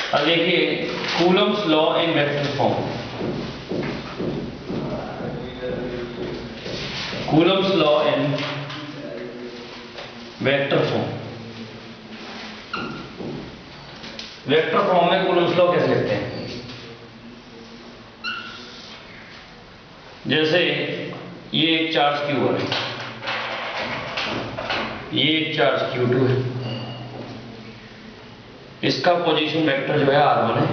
अब देखिए Coulomb's law in vector form. Coulomb's law in vector form. Vector form में Coulomb's law कैसे लिखते हैं? जैसे ये एक चार्ज Q1 है, ये एक चार्ज Q2 है, इसका पोजीशन वेक्टर जो है R1 है,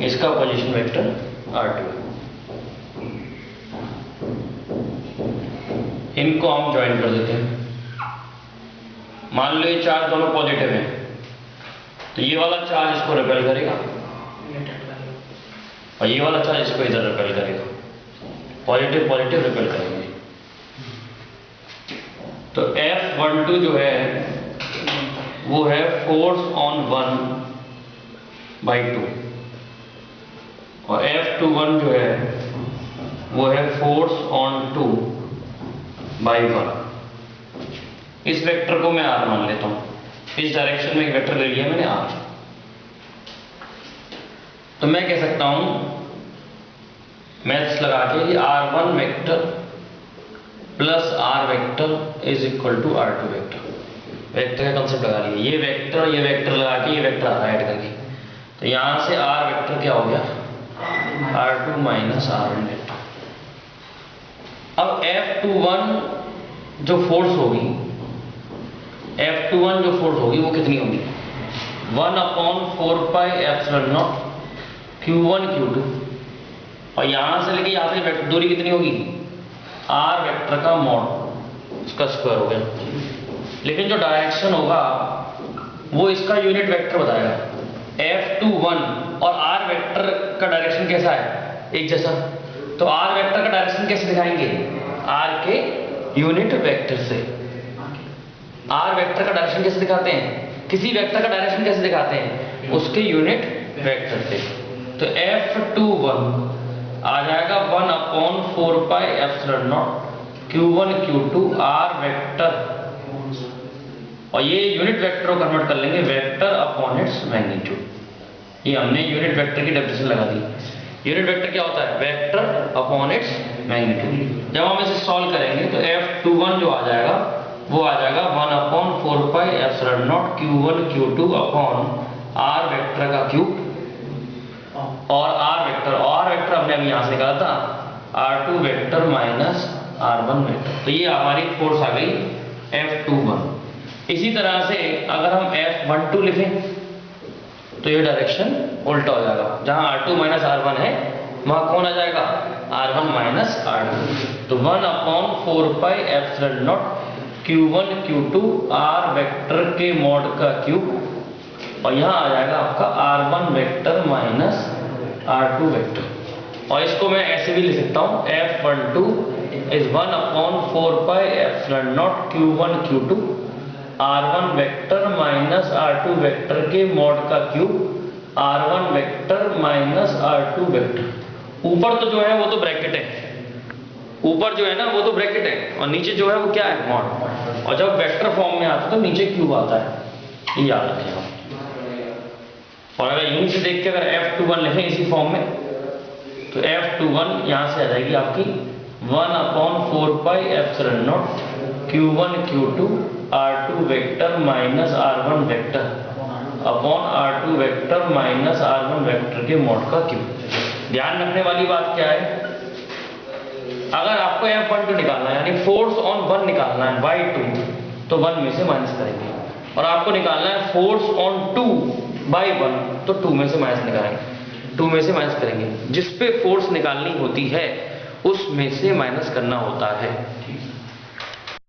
इसका पोजीशन वेक्टर R2 है। इनको हम ज्वाइन कर देते हैं। मान लो ये चार्ज दोनों पॉजिटिव है, तो ये वाला चार्ज इसको रिपेल करेगा और ये वाला चार्ज इसको इधर रिपेल करेगा। पॉजिटिव पॉजिटिव रिपेल करेंगे। तो F12 जो है वो है फोर्स ऑन 1/2 और F21 जो है वो है फोर्स ऑन 2/1। इस वेक्टर को मैं R मान लेता हूं। इस डायरेक्शन में एक वेक्टर ले लिया मैंने R। तो मैं कह सकता हूं मैथ्स लगा के R1 vector plus R vector is equal to R2 vector. Vector का कंसेप्ट लगा लिया। ये वेक्टर लगा के ये वेक्टर आ रहा है ऐड करके। तो यहां से R वेक्टर क्या हो गया? R2 minus R1 vector. अब F21 जो फोर्स होगी, F21 जो फोर्स होगी वो कितनी होगी? 1/4πε0 Q1 Q2 और यहां से लेके यहां से दूरी कितनी होगी? R वेक्टर का मॉड, उसका स्क्वायर हो गया। लेकिन जो डायरेक्शन होगा वो इसका यूनिट वेक्टर बताएगा। F21 और R वेक्टर का डायरेक्शन कैसा है? एक जैसा। तो R वेक्टर का डायरेक्शन कैसे दिखाएंगे? R के यूनिट वेक्टर से। R वेक्टर का डायरेक्शन कैसे दिखाते हैं? किसी वेक्टर का डायरेक्शन कैसे दिखाते हैं? उसके यूनिट वेक्टर से। तो F21 आ जाएगा 1/4πε0 Q1 Q2 R वेक्टर और ये यूनिट वेक्टर को कन्वर्ट कर लेंगे वेक्टर अपॉन इट्स मैग्नीट्यूड। ये हमने यूनिट वेक्टर की डेफिनेशन लगा दी। यूनिट वेक्टर क्या होता है? Vector upon its magnitude. जब हम इसे सॉल्व करेंगे तो F21 जो आ जाएगा वो आ जाएगा 1/4πε0 Q1 Q2 upon R vector का क्यूब और R वेक्टर हमने अभी यहां से निकाला था R2 vector minus R1 vector. तो ये हमारी फोर्स आ गई F21। इसी तरह से अगर हम F12 लिखें तो ये डायरेक्शन उल्टा हो जाएगा। जहां R2 माइनस R1 है वहां कौन आ जाएगा? R1 minus R2। तो 1/4πε0 Q1 Q2 R वेक्टर के मॉड का क्यूब और यहां आ जाएगा आपका R1 vector minus R2 vector. और इसको मैं ऐसे भी लिख सकता हूं F12 is 1/4πε0 Q1 Q2 R1 vector minus R2 vector के मॉड का cube R1 vector minus R2 vector. ऊपर तो जो है वो तो ब्रैकेट है, ऊपर जो है ना वो तो ब्रैकेट है और नीचे जो है वो क्या है? मॉड। और जब वेक्टर फॉर्म में आता है तो नीचे क्यूब आता है। ये याद रखें आप। और अगर यूं से देख के अगर F21 लिखें इसी फॉर्म में तो F21 यहां से आ जाएगी आपकी 1/4πε0 Q1 Q2 R2 vector minus R1 vector upon R2 vector minus R1 vector के मॉड का क्यूब। ध्यान रखने वाली बात क्या है? अगर आपको F12 निकालना है यानी फोर्स ऑन 1 निकालना है बाई 2 तो 1 में से माइनस करेंगे और आपको निकालना है फोर्स ऑन 2/1 तो 2 में से माइनस निकालेंगे, 2 में से माइनस करेंगे। जिस पे फोर्स निकालनी होती है उसमें से माइनस करना होता है।